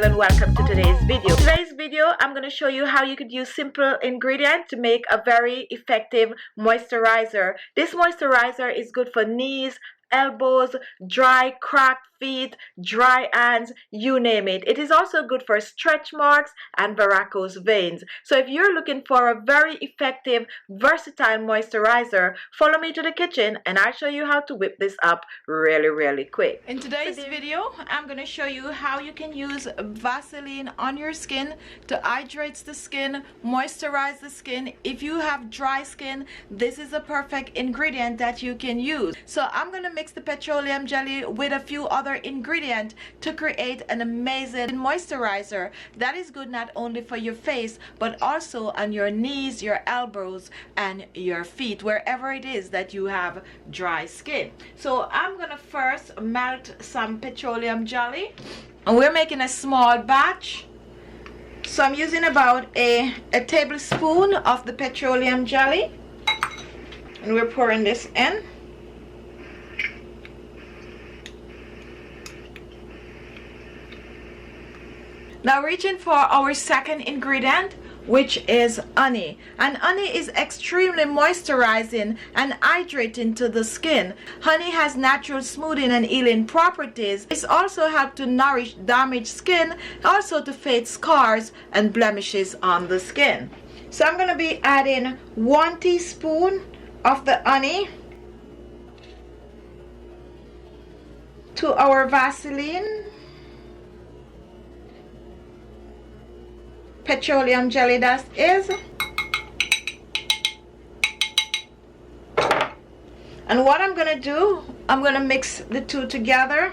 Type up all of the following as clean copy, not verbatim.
channel and welcome to today's video. Today's video, I'm going to show you how you could use simple ingredients to make a very effective moisturizer. This moisturizer is good for knees, elbows, dry, cracked feet, dry hands, you name it. It is also good for stretch marks and varicose veins. So if you're looking for a very effective, versatile moisturizer, follow me to the kitchen and I'll show you how to whip this up really quick. In today's video, I'm going to show you how you can use Vaseline on your skin to hydrate the skin, moisturize the skin. If you have dry skin, this is a perfect ingredient that you can use. So I'm going to mix the petroleum jelly with a few other ingredients to create an amazing moisturizer that is good not only for your face but also on your knees, your elbows, and your feet, wherever it is that you have dry skin. So I'm gonna first melt some petroleum jelly, and we're making a small batch. So I'm using about a tablespoon of the petroleum jelly, and we're pouring this in. Now reaching for our second ingredient, which is honey. And honey is extremely moisturizing and hydrating to the skin. Honey has natural smoothing and healing properties. It also helps to nourish damaged skin, also to fade scars and blemishes on the skin. So I'm going to be adding 1 teaspoon of the honey to our Vaseline petroleum jelly, that is. And what I'm gonna do, I'm gonna mix the two together.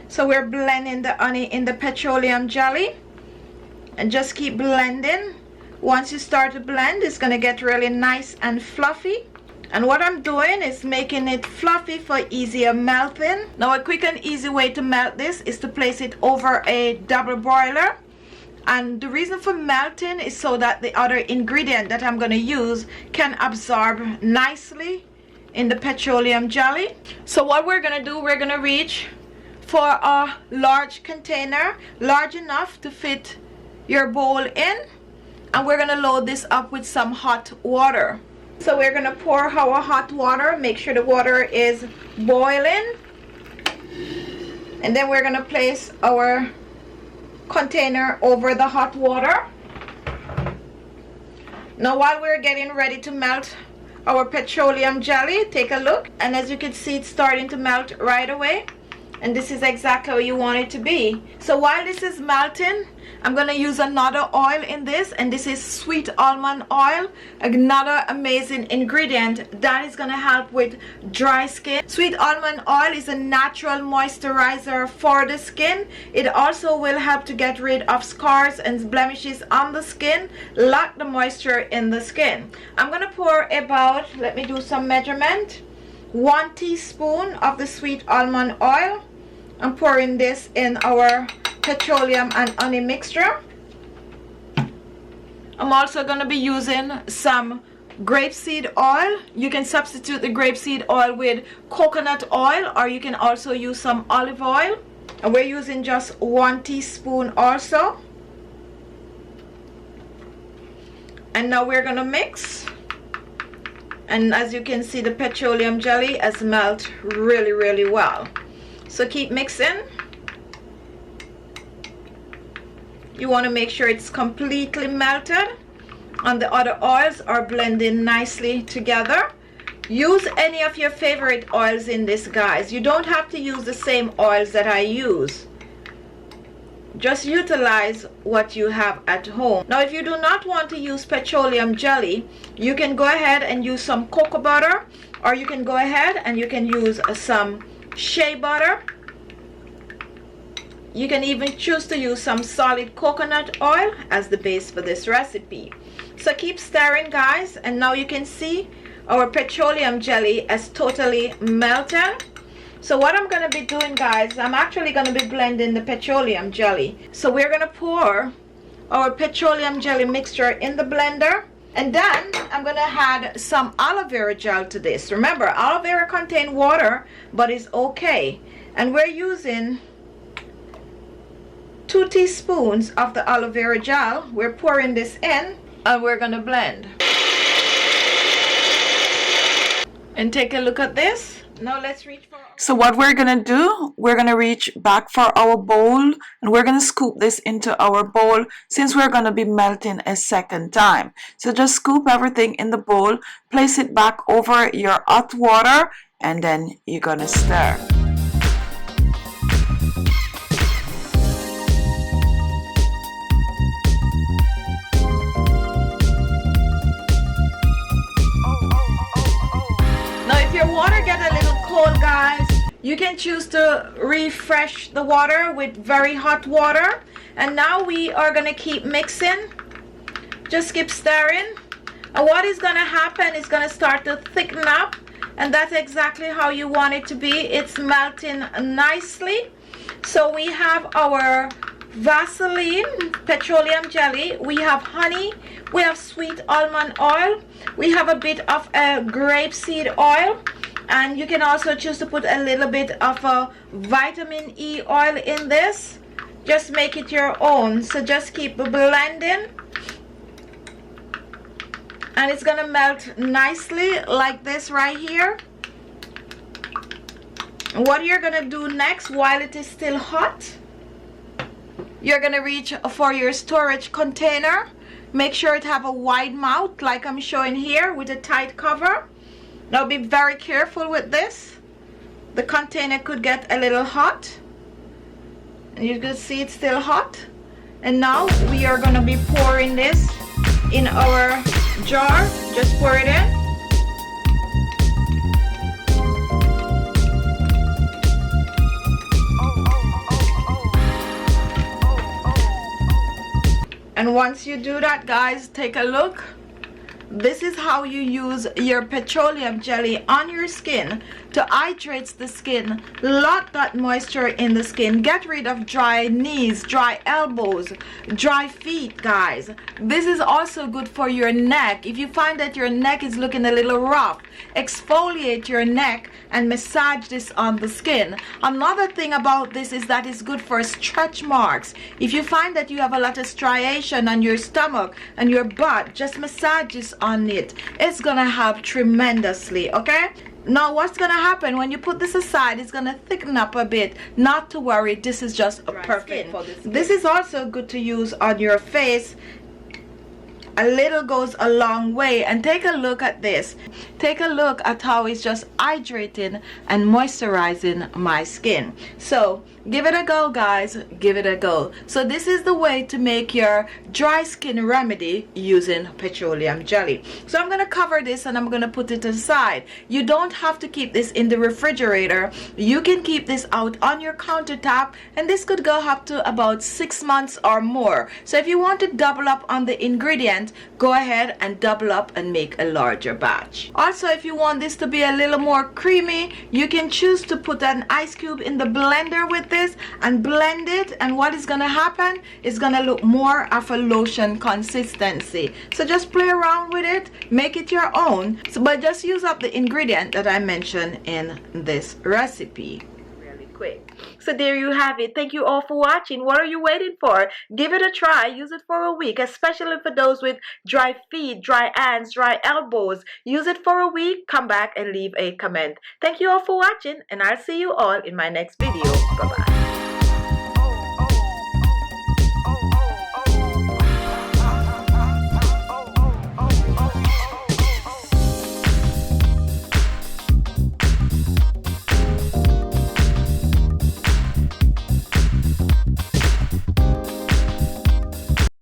So we're blending the honey in the petroleum jelly and just keep blending. Once you start to blend, it's gonna get really nice and fluffy. And what I'm doing is making it fluffy for easier melting. Now a quick and easy way to melt this is to place it over a double boiler. And the reason for melting is so that the other ingredient that I'm going to use can absorb nicely in the petroleum jelly. So what we're going to do, we're going to reach for a large container, large enough to fit your bowl in. And we're going to load this up with some hot water. So we're going to pour our hot water, make sure the water is boiling. And then we're going to place our container over the hot water. Now while we're getting ready to melt our petroleum jelly, take a look, and as you can see, it's starting to melt right away, and this is exactly how you want it to be. So while this is melting, I'm going to use another oil in this, and this is sweet almond oil, another amazing ingredient that is going to help with dry skin. Sweet almond oil is a natural moisturizer for the skin. It also will help to get rid of scars and blemishes on the skin, lock the moisture in the skin. I'm going to pour about, let me do some measurement, 1 teaspoon of the sweet almond oil. I'm pouring this in our petroleum and honey mixture. I'm also going to be using some grapeseed oil. You can substitute the grapeseed oil with coconut oil, or you can also use some olive oil. And we're using just 1 teaspoon also. And now we're going to mix. And as you can see, the petroleum jelly has melted really well. So keep mixing. You want to make sure it's completely melted and the other oils are blending nicely together. Use any of your favorite oils in this, guys. You don't have to use the same oils that I use. Just utilize what you have at home. Now if you do not want to use petroleum jelly, you can go ahead and use some cocoa butter, or you can go ahead and you can use some shea butter. You can even choose to use some solid coconut oil as the base for this recipe. So keep stirring, guys, and now you can see our petroleum jelly has totally melted. So what I'm going to be doing, guys, I'm actually going to be blending the petroleum jelly. So we're going to pour our petroleum jelly mixture in the blender, and then I'm going to add some aloe vera gel to this. Remember, aloe vera contains water, but it's okay. And we're using 2 teaspoons of the aloe vera gel. We're pouring this in and we're gonna blend. And take a look at this. Now let's reach for... So what we're gonna do, we're gonna reach back for our bowl and we're gonna scoop this into our bowl since we're gonna be melting a second time. So just scoop everything in the bowl, place it back over your hot water, and then you're gonna stir. Your water get a little cold, guys, you can choose to refresh the water with very hot water. And now we are gonna keep mixing, just keep stirring, and what is gonna happen is gonna start to thicken up, and that's exactly how you want it to be. It's melting nicely. So we have our Vaseline petroleum jelly, we have honey, we have sweet almond oil, we have a bit of a grapeseed oil, and you can also choose to put a little bit of a vitamin E oil in this. Just make it your own. So just keep blending and it's gonna melt nicely like this right here. What you're gonna do next, while it is still hot, you're gonna reach for your storage container. Make sure it have a wide mouth like I'm showing here with a tight cover. Now be very careful with this. The container could get a little hot. And you can see it's still hot. And now we are gonna be pouring this in our jar. Just pour it in. And once you do that, guys, take a look. This is how you use your petroleum jelly on your skin to hydrate the skin, lock that moisture in the skin, get rid of dry knees, dry elbows, dry feet, guys. This is also good for your neck. If you find that your neck is looking a little rough, exfoliate your neck and massage this on the skin. Another thing about this is that it's good for stretch marks. If you find that you have a lot of striation on your stomach and your butt, just massage this on it. It's gonna help tremendously. Okay, now what's gonna happen when you put this aside, it's gonna thicken up a bit. Not to worry, this is just a perfect for this. This is also good to use on your face. A little goes a long way. And take a look at this. Take a look at how it's just hydrating and moisturizing my skin. So give it a go, guys, give it a go. So this is the way to make your dry skin remedy using petroleum jelly. So I'm gonna cover this and I'm gonna put it aside. You don't have to keep this in the refrigerator. You can keep this out on your countertop, and this could go up to about 6 months or more. So if you want to double up on the ingredients, go ahead and double up and make a larger batch. Also, if you want this to be a little more creamy, you can choose to put an ice cube in the blender with this and blend it, and what is gonna happen is gonna look more of a lotion consistency. So just play around with it, make it your own, but just use up the ingredient that I mentioned in this recipe really quick. So there you have it. Thank you all for watching. What are you waiting for? Give it a try. Use it for a week, especially for those with dry feet, dry hands, dry elbows. Use it for a week. Come back and leave a comment. Thank you all for watching, and I'll see you all in my next video. Bye-bye.